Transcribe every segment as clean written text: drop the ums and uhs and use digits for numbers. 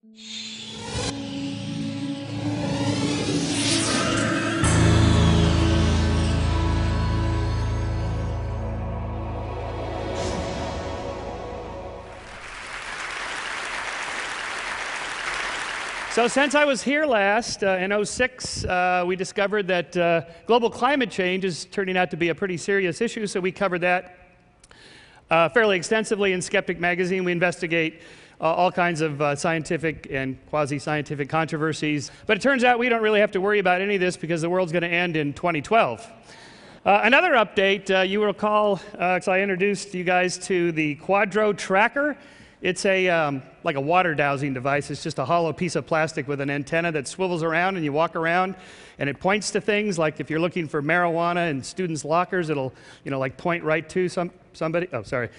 So since I was here last, in '06, we discovered that global climate change is turning out to be a pretty serious issue, so we covered that fairly extensively in Skeptic magazine. We investigate all kinds of scientific and quasi-scientific controversies, but it turns out we don't really have to worry about any of this because the world's going to end in 2012. Another update, you will recall, I introduced you guys to the Quadro Tracker. It's like a water dowsing device. It's just a hollow piece of plastic with an antenna that swivels around, and you walk around, and it points to things. Like if you're looking for marijuana in students' lockers, it'll, like point right to somebody. Oh, sorry.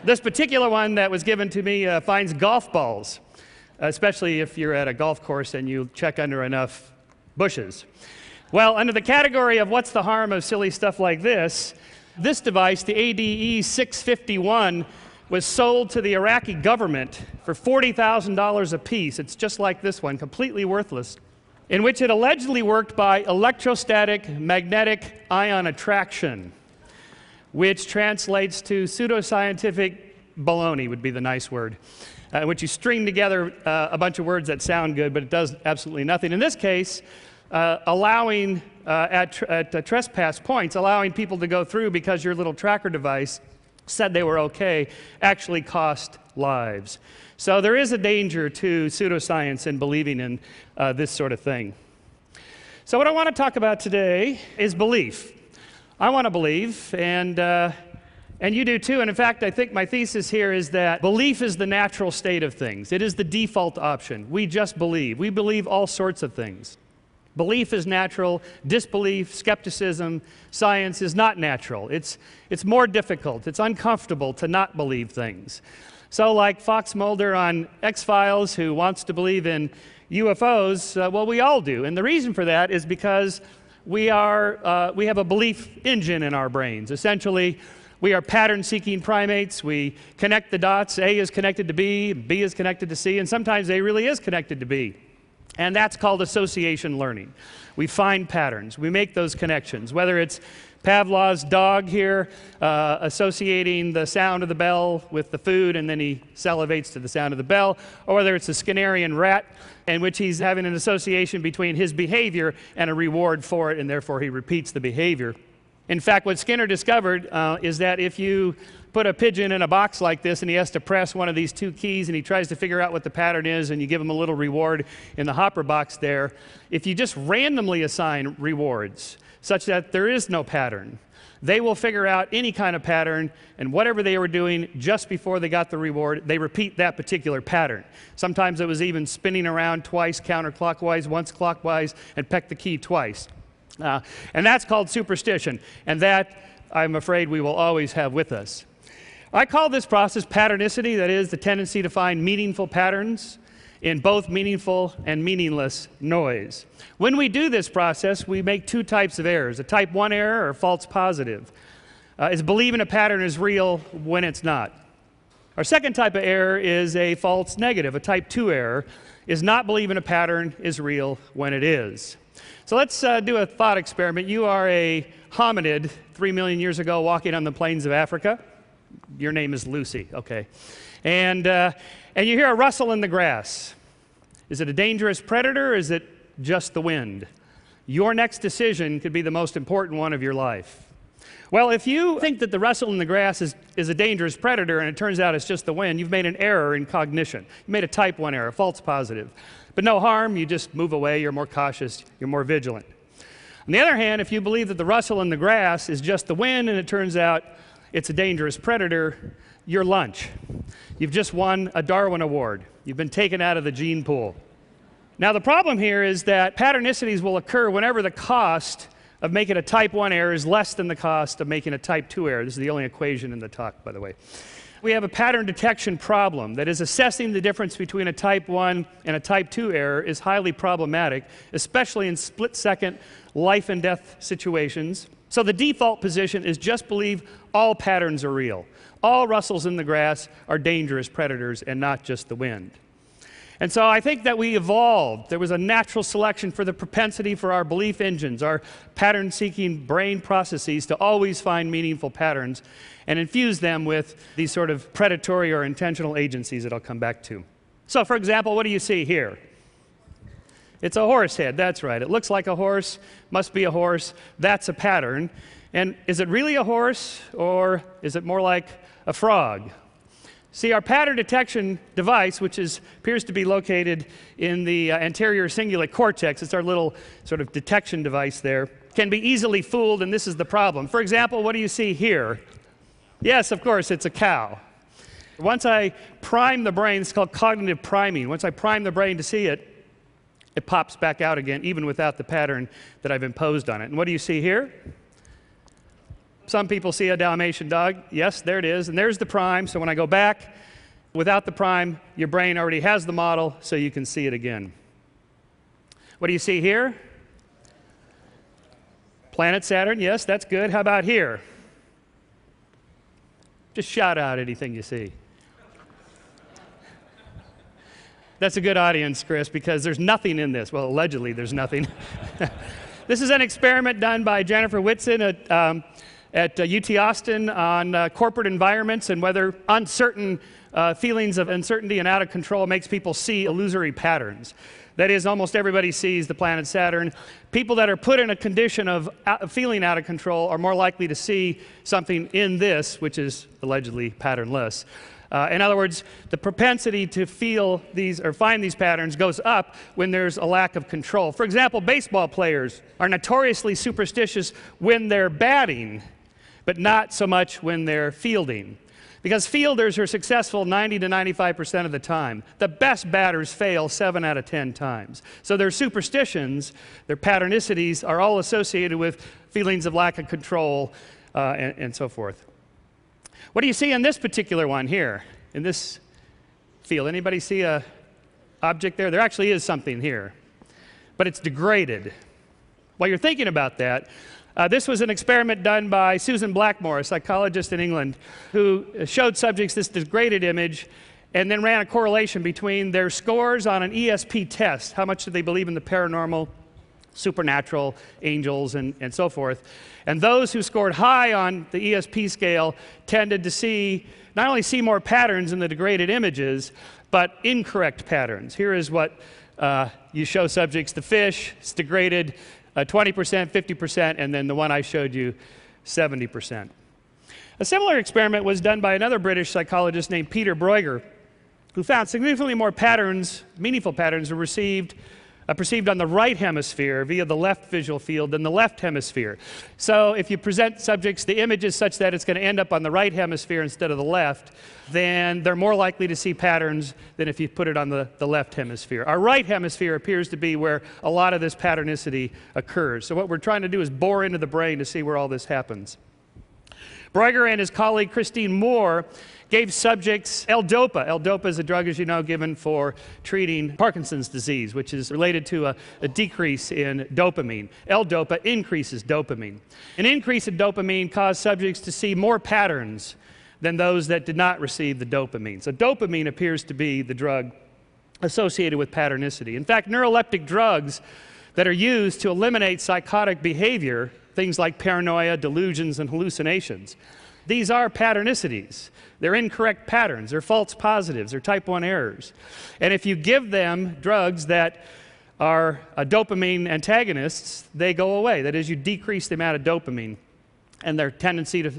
This particular one that was given to me finds golf balls, especially if you're at a golf course and you check under enough bushes. Well, under the category of what's the harm of silly stuff like this device, the ADE 651, was sold to the Iraqi government for $40,000 a piece. It's just like this one, completely worthless, in which it allegedly worked by electrostatic magnetic ion attraction, which translates to pseudoscientific baloney, would be the nice word, in which you string together a bunch of words that sound good, but it does absolutely nothing. In this case, allowing at trespass points, allowing people to go through because your little tracker device said they were okay, actually cost lives. So there is a danger to pseudoscience and believing in this sort of thing. So what I want to talk about today is belief. I want to believe, and you do too. And in fact, I think my thesis here is that belief is the natural state of things. It is the default option. We just believe. We believe all sorts of things. Belief is natural. Disbelief, skepticism, science is not natural. It's more difficult. It's uncomfortable to not believe things. So like Fox Mulder on X-Files, who wants to believe in UFOs, well, we all do. And the reason for that is because we have a belief engine in our brains. Essentially, we are pattern-seeking primates. We connect the dots. A is connected to B, B is connected to C, and sometimes A really is connected to B. And that's called association learning. We find patterns. We make those connections, whether it's Pavlov's dog here associating the sound of the bell with the food, and then he salivates to the sound of the bell, or whether it's a Skinnerian rat in which he's having an association between his behavior and a reward for it, and therefore he repeats the behavior. In fact, what Skinner discovered is that if you put a pigeon in a box like this and he has to press one of these two keys and he tries to figure out what the pattern is, and you give him a little reward in the hopper box there, if you just randomly assign rewards such that there is no pattern, they will figure out any kind of pattern, and whatever they were doing just before they got the reward, they repeat that particular pattern. Sometimes it was even spinning around twice counterclockwise, once clockwise, and peck the key twice. And that's called superstition, and that, I'm afraid, we will always have with us. I call this process patternicity, that is, the tendency to find meaningful patterns in both meaningful and meaningless noise. When we do this process, we make two types of errors. A type 1 error, or false positive, is believing a pattern is real when it's not. Our second type of error is a false negative. A type 2 error is not believing a pattern is real when it is. So let's do a thought experiment. You are a hominid 3 million years ago walking on the plains of Africa. Your name is Lucy, okay. And you hear a rustle in the grass. Is it a dangerous predator, or is it just the wind? Your next decision could be the most important one of your life. Well, if you think that the rustle in the grass is a dangerous predator and it turns out it's just the wind, you've made an error in cognition. You made a type 1 error, false positive. But no harm, you just move away, you're more cautious, you're more vigilant. On the other hand, if you believe that the rustle in the grass is just the wind and it turns out it's a dangerous predator, you're lunch. You've just won a Darwin Award. You've been taken out of the gene pool. Now the problem here is that patternicities will occur whenever the cost of making a type 1 error is less than the cost of making a type 2 error. This is the only equation in the talk, by the way. We have a pattern detection problem. That is, assessing the difference between a type 1 and a type 2 error is highly problematic, especially in split-second life and death situations. So the default position is just believe all patterns are real. All rustles in the grass are dangerous predators and not just the wind. And so I think that we evolved. There was a natural selection for the propensity for our belief engines, our pattern-seeking brain processes to always find meaningful patterns and infuse them with these sort of predatory or intentional agencies that I'll come back to. So for example, what do you see here? It's a horse head, that's right. It looks like a horse, must be a horse. That's a pattern. And is it really a horse, or is it more like a frog? See, our pattern detection device, which appears to be located in the anterior cingulate cortex, it's our little sort of detection device there, can be easily fooled, and this is the problem. For example, what do you see here? Yes, of course, it's a cow. Once I prime the brain, it's called cognitive priming. Once I prime the brain to see it, it pops back out again, even without the pattern that I've imposed on it. And what do you see here? Some people see a Dalmatian dog. Yes, there it is. And there's the prime. So when I go back, without the prime, your brain already has the model, so you can see it again. What do you see here? Planet Saturn. Yes, that's good. How about here? Just shout out anything you see. That's a good audience, Chris, because there's nothing in this. Well, allegedly, there's nothing. This is an experiment done by Jennifer Whitson at UT Austin on corporate environments and whether uncertain feelings of uncertainty and out of control makes people see illusory patterns. That is, almost everybody sees the planet Saturn. People that are put in a condition of feeling out of control are more likely to see something in this, which is allegedly patternless. In other words, the propensity to feel these or find these patterns goes up when there's a lack of control. For example, baseball players are notoriously superstitious when they're batting, but not so much when they're fielding. Because fielders are successful 90 to 95% of the time. The best batters fail 7 out of 10 times. So their superstitions, their patternicities are all associated with feelings of lack of control and so forth. What do you see in this particular one here, in this field? Anybody see a object there? There actually is something here, but it's degraded. While you're thinking about that, this was an experiment done by Susan Blackmore, a psychologist in England, who showed subjects this degraded image and then ran a correlation between their scores on an ESP test. How much did they believe in the paranormal, supernatural, angels, and so forth. And those who scored high on the ESP scale tended to not only see more patterns in the degraded images, but incorrect patterns. Here is what you show subjects. The fish, it's degraded 20%, 50%, and then the one I showed you, 70%. A similar experiment was done by another British psychologist named Peter Bruegger, who found significantly more patterns, meaningful patterns, were perceived on the right hemisphere via the left visual field than the left hemisphere. So if you present subjects the images such that it's going to end up on the right hemisphere instead of the left, then they're more likely to see patterns than if you put it on the left hemisphere. Our right hemisphere appears to be where a lot of this patternicity occurs. So what we're trying to do is bore into the brain to see where all this happens. Bruegger and his colleague Christine Moore gave subjects L-DOPA. L-DOPA is a drug, as you know, given for treating Parkinson's disease, which is related to a decrease in dopamine. L-DOPA increases dopamine. An increase in dopamine caused subjects to see more patterns than those that did not receive the dopamine. So dopamine appears to be the drug associated with patternicity. In fact, neuroleptic drugs that are used to eliminate psychotic behavior, things like paranoia, delusions, and hallucinations, these are patternicities. They're incorrect patterns. They're false positives. They're type 1 errors. And if you give them drugs that are dopamine antagonists, they go away. That is, you decrease the amount of dopamine, and their tendency to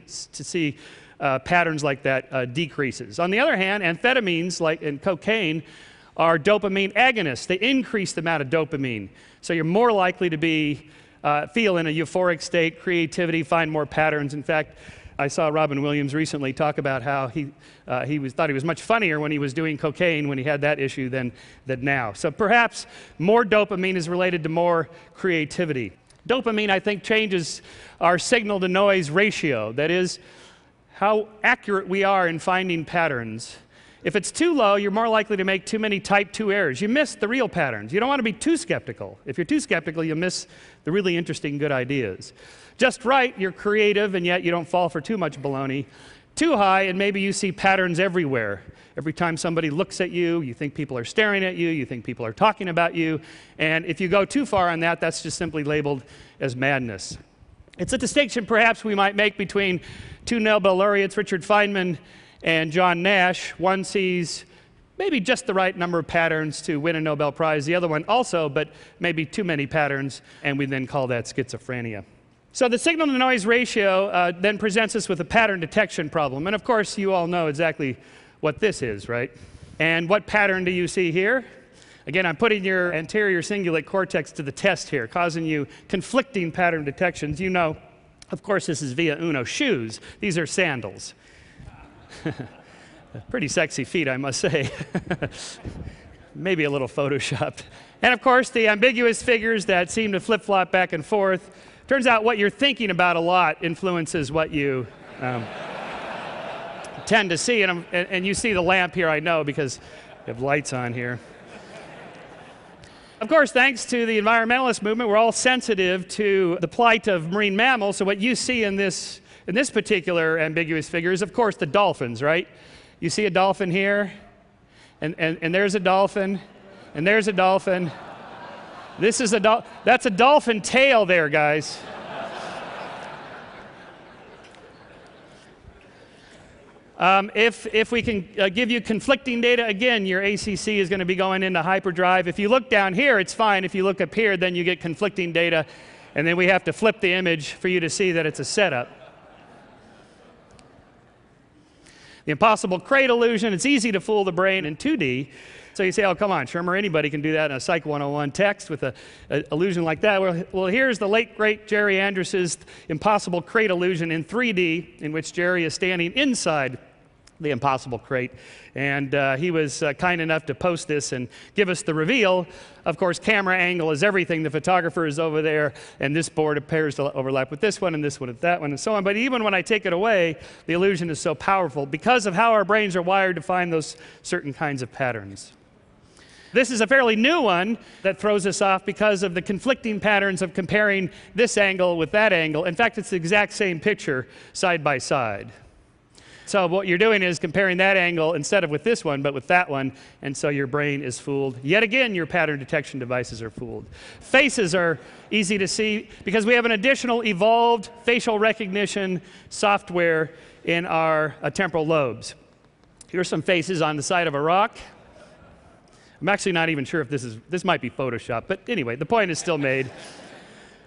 see patterns like that decreases. On the other hand, amphetamines like in cocaine are dopamine agonists. They increase the amount of dopamine. So you're more likely to feel in a euphoric state, creativity, find more patterns. In fact, I saw Robin Williams recently talk about how he thought he was much funnier when he was doing cocaine when he had that issue than now. So perhaps more dopamine is related to more creativity. Dopamine, I think, changes our signal-to-noise ratio. That is, how accurate we are in finding patterns. If it's too low, you're more likely to make too many type 2 errors. You miss the real patterns. You don't want to be too skeptical. If you're too skeptical, you miss the really interesting good ideas. Just right, you're creative, and yet you don't fall for too much baloney. too high, and maybe you see patterns everywhere. Every time somebody looks at you, you think people are staring at you, you think people are talking about you, and if you go too far on that, that's just simply labeled as madness. It's a distinction perhaps we might make between two Nobel laureates, Richard Feynman and John Nash. One sees maybe just the right number of patterns to win a Nobel Prize, the other one also, but maybe too many patterns, and we then call that schizophrenia. So the signal-to-noise ratio then presents us with a pattern detection problem, and of course you all know exactly what this is, right? And what pattern do you see here? Again, I'm putting your anterior cingulate cortex to the test here, causing you conflicting pattern detections. You know, of course, this is via uno, shoes. These are sandals. Pretty sexy feet, I must say. Maybe a little photoshopped. And of course, the ambiguous figures that seem to flip-flop back and forth. Turns out what you're thinking about a lot influences what you tend to see. And you see the lamp here, I know, because we have lights on here. Of course, thanks to the environmentalist movement, we're all sensitive to the plight of marine mammals. So what you see in this particular ambiguous figure is, of course, the dolphins, right? You see a dolphin here, and there's a dolphin, and there's a dolphin. This is that's a dolphin tail there, guys. If we can give you conflicting data, again, your ACC is going to be going into hyperdrive. If you look down here, it's fine. If you look up here, then you get conflicting data, and then we have to flip the image for you to see that it's a setup. The impossible crate illusion, it's easy to fool the brain in 2D. So you say, oh, come on, Shermer, anybody can do that in a Psych 101 text with an illusion like that. Well, here's the late, great Jerry Andrus's impossible crate illusion in 3D, in which Jerry is standing inside the impossible crate. And he was kind enough to post this and give us the reveal. Of course, camera angle is everything. The photographer is over there, and this board appears to overlap with this one, and this one with that one, and so on. But even when I take it away, the illusion is so powerful because of how our brains are wired to find those certain kinds of patterns. This is a fairly new one that throws us off because of the conflicting patterns of comparing this angle with that angle. In fact, it's the exact same picture side by side. So what you're doing is comparing that angle instead of with this one, but with that one, and so your brain is fooled. Yet again, your pattern detection devices are fooled. Faces are easy to see because we have an additional evolved facial recognition software in our temporal lobes. Here's some faces on the side of a rock. I'm actually not even sure if this might be Photoshop, but anyway, the point is still made.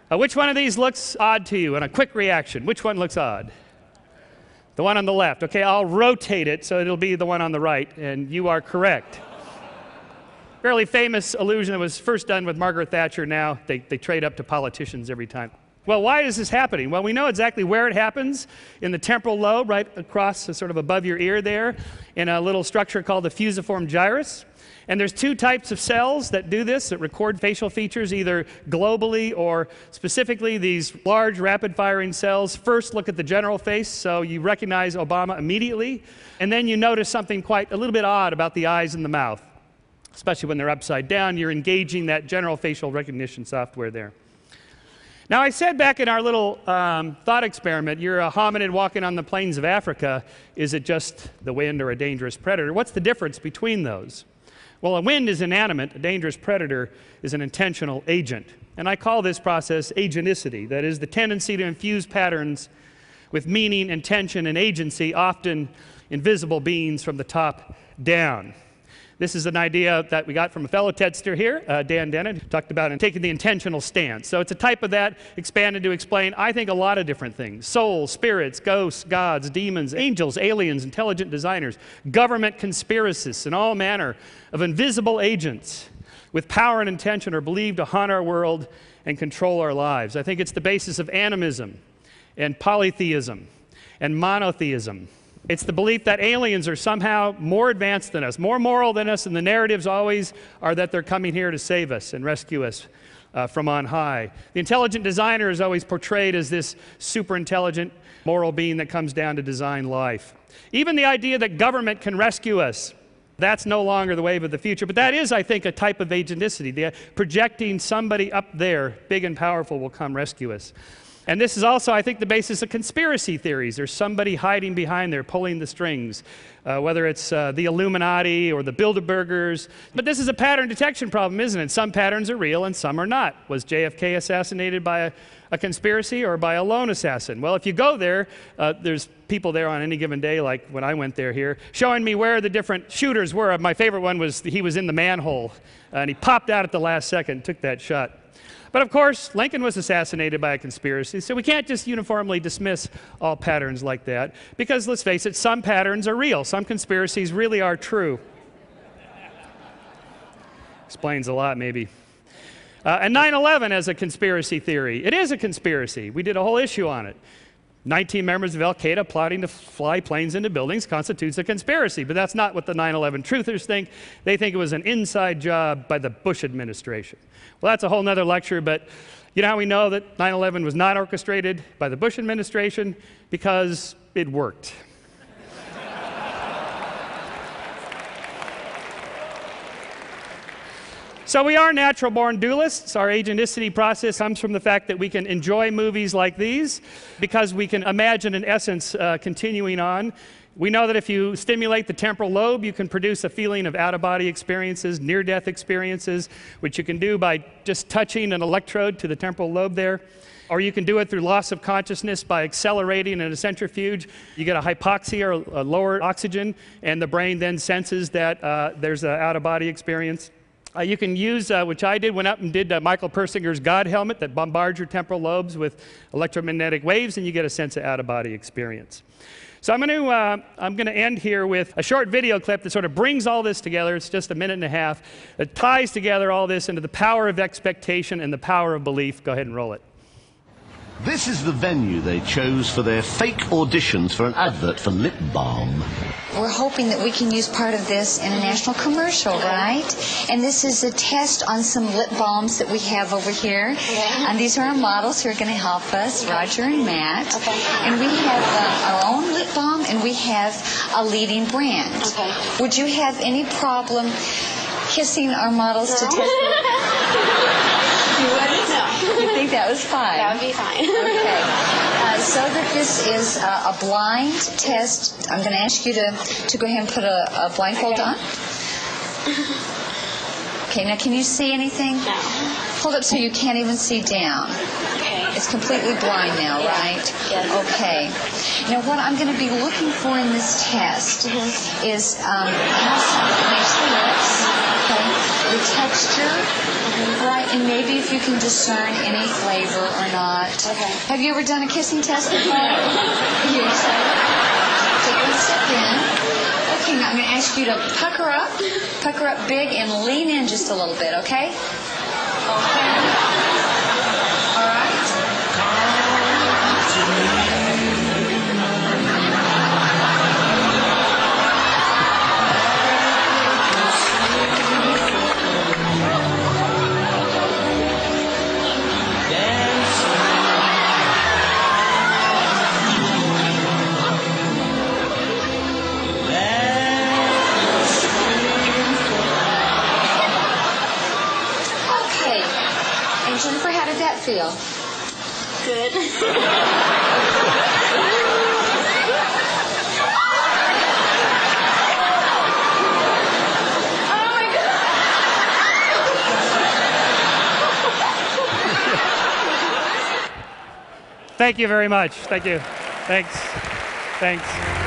Which one of these looks odd to you? And a quick reaction, which one looks odd? The one on the left. Okay, I'll rotate it so it'll be the one on the right, and you are correct. Fairly famous illusion that was first done with Margaret Thatcher. Now they trade up to politicians every time. Well, why is this happening? Well, we know exactly where it happens, in the temporal lobe, right across, sort of above your ear there, in a little structure called the fusiform gyrus. And there's two types of cells that do this, that record facial features either globally or specifically these large rapid-firing cells. First, look at the general face, so you recognize Obama immediately. And then you notice something quite a little bit odd about the eyes and the mouth. Especially when they're upside down, you're engaging that general facial recognition software there. Now, I said back in our little thought experiment, you're a hominid walking on the plains of Africa. Is it just the wind or a dangerous predator? What's the difference between those? Well, a wind is inanimate. A dangerous predator is an intentional agent. And I call this process agenticity. That is, the tendency to infuse patterns with meaning, intention, and agency, often invisible beings from the top down. This is an idea that we got from a fellow TEDster here, Dan Dennett, who talked about taking the intentional stance. So it's a type of that expanded to explain, I think, a lot of different things. Souls, spirits, ghosts, gods, demons, angels, aliens, intelligent designers, government conspiracists, and all manner of invisible agents with power and intention are believed to haunt our world and control our lives. I think it's the basis of animism and polytheism and monotheism. It's the belief that aliens are somehow more advanced than us, more moral than us, and the narratives always are that they're coming here to save us and rescue us from on high. The intelligent designer is always portrayed as this super intelligent moral being that comes down to design life. Even the idea that government can rescue us, that's no longer the wave of the future, but that is, I think, a type of agenticity. The projecting somebody up there, big and powerful, will come rescue us. And this is also, I think, the basis of conspiracy theories. There's somebody hiding behind there, pulling the strings, whether it's the Illuminati or the Bilderbergers. But this is a pattern detection problem, isn't it? Some patterns are real and some are not. Was JFK assassinated by a conspiracy or by a lone assassin? Well, if you go there, there's people there on any given day, like when I went there here, showing me where the different shooters were. My favorite one was he was in the manhole, and he popped out at the last second and took that shot. But of course, Lincoln was assassinated by a conspiracy, so we can't just uniformly dismiss all patterns like that, because let's face it, some patterns are real. Some conspiracies really are true. Explains a lot, maybe. And 9/11 as a conspiracy theory. It is a conspiracy. We did a whole issue on it. 19 members of Al-Qaeda plotting to fly planes into buildings constitutes a conspiracy, but that's not what the 9/11 truthers think. They think it was an inside job by the Bush administration. Well, that's a whole nother lecture, but you know how we know that 9/11 was not orchestrated by the Bush administration? Because it worked. So we are natural-born dualists. Our agenticity process comes from the fact that we can enjoy movies like these because we can imagine an essence continuing on. We know that if you stimulate the temporal lobe, you can produce a feeling of out-of-body experiences, near-death experiences, which you can do by just touching an electrode to the temporal lobe there. Or you can do it through loss of consciousness by accelerating in a centrifuge. You get a hypoxia or a lower oxygen, and the brain then senses that there's an out-of-body experience. You can use, which I did, went up and did Michael Persinger's God helmet that bombards your temporal lobes with electromagnetic waves, and you get a sense of out-of-body experience. So I'm going to end here with a short video clip that sort of brings all this together. It's just a minute and a half. It ties together all this into the power of expectation and the power of belief. Go ahead and roll it. This is the venue they chose for their fake auditions for an advert for lip balm. We're hoping that we can use part of this in a national commercial, right? And this is a test on some lip balms that we have over here. Okay. And these are our models who are going to help us, Roger and Matt. Okay. And we have our own lip balm, and we have a leading brand. Okay. Would you have any problem kissing our models to test them? You wouldn't? No. You think that was fine? That would be fine. Okay. So that this is a blind test, I'm going to ask you to go ahead and put a blindfold on. Okay, now can you see anything? No. Hold up so you can't even see down. Okay. It's completely blind now, right? Yes. Okay. Now what I'm going to be looking for in this test is how something makes the lips, okay, the texture, right, and maybe if you can discern any flavor or not. Okay. Have you ever done a kissing test before? You excited? Take one step in. Okay, now I'm going to ask you to pucker up big, and lean in just a little bit, okay? Okay. All right. Jennifer, how did that feel? Good. Oh my God. Thank you very much. Thank you. Thanks. Thanks.